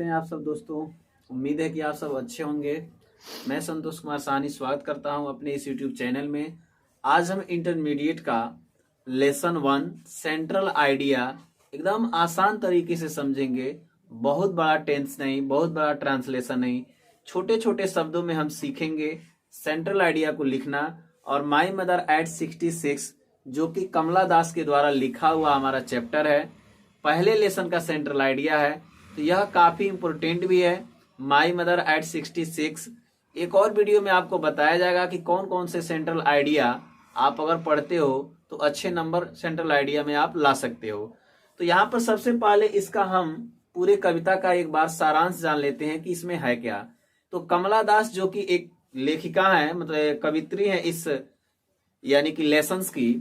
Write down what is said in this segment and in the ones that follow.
कैसे हैं आप सब दोस्तों। उम्मीद है कि आप सब अच्छे होंगे। मैं संतोष कुमार साहनी स्वागत करता हूं अपने इस YouTube चैनल में। आज हम इंटरमीडिएट का लेसन 1 सेंट्रल आइडिया एकदम आसान तरीके से समझेंगे। बहुत बड़ा टेंस नहीं, बहुत बड़ा ट्रांसलेशन नहीं, छोटे छोटे शब्दों में हम सीखेंगे सेंट्रल आइडिया को लिखना। और माई मदर एट 66 जो कि कमला दास के द्वारा लिखा हुआ हमारा चैप्टर है, पहले लेसन का सेंट्रल आइडिया है, तो यह काफी इंपोर्टेंट भी है। माई मदर एट 66 एक और वीडियो में आपको बताया जाएगा कि कौन कौन से सेंट्रल आइडिया आप अगर पढ़ते हो तो अच्छे नंबर सेंट्रल आइडिया में आप ला सकते हो। तो यहाँ पर सबसे पहले इसका हम पूरे कविता का एक बार सारांश जान लेते हैं कि इसमें है क्या। तो कमला दास जो कि एक लेखिका है, मतलब कवित्री है इस यानी कि लेसन्स की,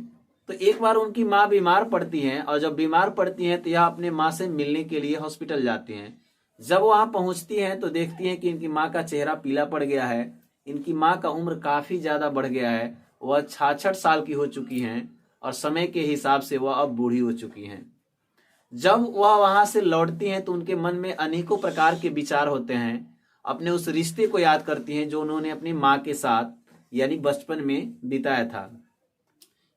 तो एक बार उनकी माँ बीमार पड़ती हैं और जब बीमार पड़ती हैं तो यह अपने माँ से मिलने के लिए हॉस्पिटल जाती हैं। जब वहां पहुंचती हैं तो देखती हैं कि इनकी माँ का चेहरा पीला पड़ गया है, इनकी माँ का उम्र काफी ज्यादा बढ़ गया है, वह 66 साल की हो चुकी हैं और समय के हिसाब से वह अब बूढ़ी हो चुकी हैं। जब वह वहां से लौटती हैं तो उनके मन में अनेकों प्रकार के विचार होते हैं। अपने उस रिश्ते को याद करती हैं जो उन्होंने अपनी माँ के साथ यानी बचपन में बिताया था।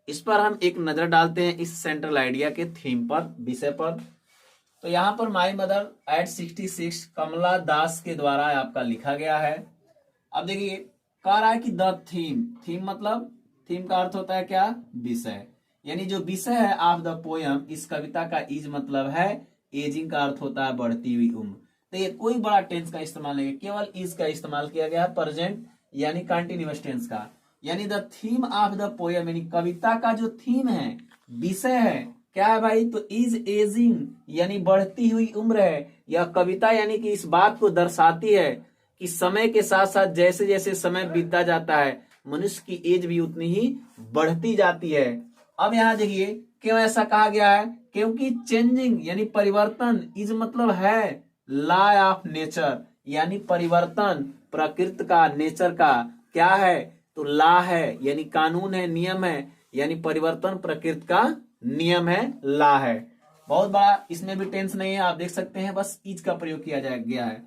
इस पर हम एक नजर डालते हैं इस सेंट्रल आइडिया के थीम पर, विषय पर। तो यहाँ पर माई मदर एट 66 कमला दास के द्वारा आपका लिखा गया है। अब देखिए कह रहा है कि द थीम मतलब थीम का अर्थ होता है क्या, विषय। यानी जो विषय है ऑफ द पोयम इस कविता का इज मतलब है एजिंग का अर्थ होता है बढ़ती हुई उम्र। तो ये कोई बड़ा टेंस का इस्तेमाल नहीं है, केवल इज का इस्तेमाल किया गया है, प्रेजेंट यानी कंटिन्यूअस टेंस का। यानी the theme of the poem यानी कविता का जो थीम है, विषय है, क्या है भाई, तो इज एजिंग यानी बढ़ती हुई उम्र है। यह कविता यानी कि इस बात को दर्शाती है कि समय के साथ साथ जैसे जैसे समय बीतता जाता है मनुष्य की एज भी उतनी ही बढ़ती जाती है। अब यहाँ देखिए क्यों ऐसा कहा गया है, क्योंकि चेंजिंग यानी परिवर्तन, इज मतलब है लॉ ऑफ नेचर यानी परिवर्तन प्रकृति का, नेचर का क्या है, तो लॉ है यानी कानून है, नियम है, यानी परिवर्तन प्रकृति का नियम है, लॉ है। बहुत बड़ा, इसमें भी टेंस नहीं है, आप देख सकते हैं, बस इज का प्रयोग किया गया है।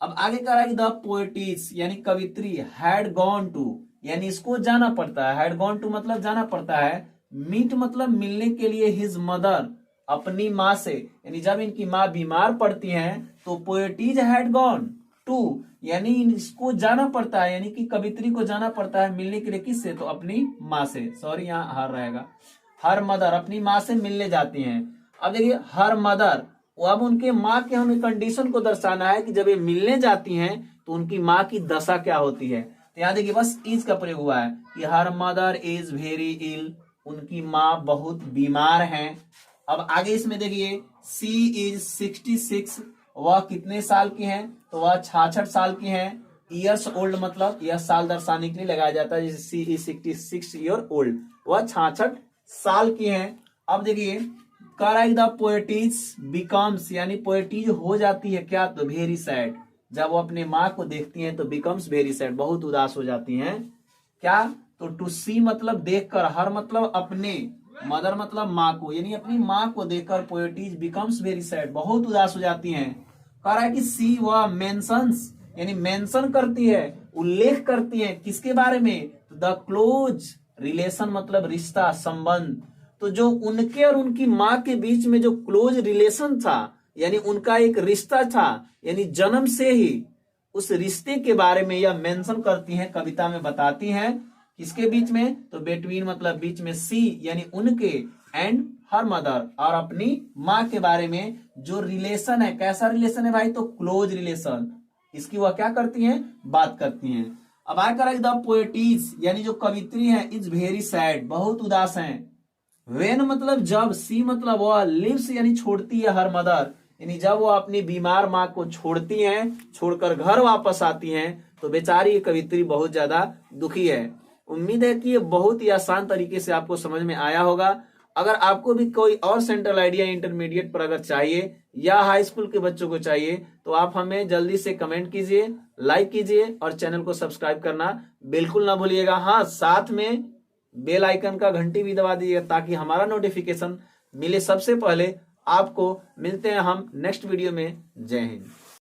अब आगे कह रहा है कि द पोएटिस यानी कवित्री हैड गॉन टू यानी इसको जाना पड़ता है, हैड गॉन टू मतलब जाना पड़ता है, मीट मतलब मिलने के लिए हिज मदर अपनी माँ से। यानी जब इनकी माँ बीमार पड़ती हैं तो पोएटिज हैड गॉन टू यानी इसको जाना पड़ता है, यानी कि कवित्री को जाना पड़ता है मिलने के लिए, किससे, तो अपनी माँ से। सॉरी यहाँ हर रहेगा, हर मदर अपनी माँ से मिलने जाती हैं। अब देखिए हर मदर, अब उनके माँ के हमें कंडीशन को दर्शाना है कि जब ये मिलने जाती हैं तो उनकी माँ की दशा क्या होती है। तो यहाँ देखिए बस इज का प्रयोग हुआ है कि हर मदर इज वेरी इल, उनकी माँ बहुत बीमार है। अब आगे इसमें देखिए सी इज 66, वह कितने साल की हैं, तो वह 66 साल की हैं। ईयर्स ओल्ड मतलब यह साल दर्शाने के लिए लगाया जाता है, जैसे सी इज 66 ईयर ओल्ड, वह 66 साल की हैं। अब देखिए कह रहा है द पोएटिज बिकम्स यानी पोएटिज हो जाती है क्या, तो वेरी सैड, जब वो अपने माँ को देखती हैं तो बिकम्स वेरी सैड बहुत उदास हो जाती हैं। क्या, तो टू सी मतलब देखकर, हर मतलब अपने, मदर मतलब माँ को, यानी अपनी माँ को देखकर पोएटिज बिकम्स वेरी सैड बहुत उदास हो जाती हैं। कह रहा है कि सी वह मेंशंस यानी मेंशन करती है, उल्लेख करती है किसके बारे में, द क्लोज रिलेशन मतलब रिश्ता, संबंध। तो जो उनके और उनकी माँ के बीच में जो क्लोज रिलेशन था यानी उनका एक रिश्ता था, यानी जन्म से ही उस रिश्ते के बारे में यह मेंशन करती हैं, कविता में बताती हैं। किसके बीच में, तो बिटवीन मतलब बीच में, सी यानी उनके, एंड हर मदर और अपनी माँ के बारे में जो रिलेशन है, कैसा रिलेशन है भाई, तो क्लोज रिलेशन, इसकी वह क्या करती हैं, बात करती हैं। अब आगे करें द पोएटिस यानी जो कवित्री है इज वेरी सैड बहुत उदास हैं। वेन मतलब जब, सी मतलब वह, लिव्स यानी छोड़ती है हर मदर, यानी जब वो अपनी बीमार माँ को छोड़ती हैं, छोड़कर घर वापस आती हैं तो बेचारी ये कवित्री बहुत ज्यादा दुखी है। उम्मीद है कि ये बहुत ही आसान तरीके से आपको समझ में आया होगा। अगर आपको भी कोई और सेंट्रल आइडिया इंटरमीडिएट पर अगर चाहिए या हाई स्कूल के बच्चों को चाहिए तो आप हमें जल्दी से कमेंट कीजिए, लाइक कीजिए और चैनल को सब्सक्राइब करना बिल्कुल ना भूलिएगा। हाँ, साथ में बेल आइकन का घंटी भी दबा दीजिएगा ताकि हमारा नोटिफिकेशन मिले सबसे पहले आपको। मिलते हैं हम नेक्स्ट वीडियो में। जय हिंद।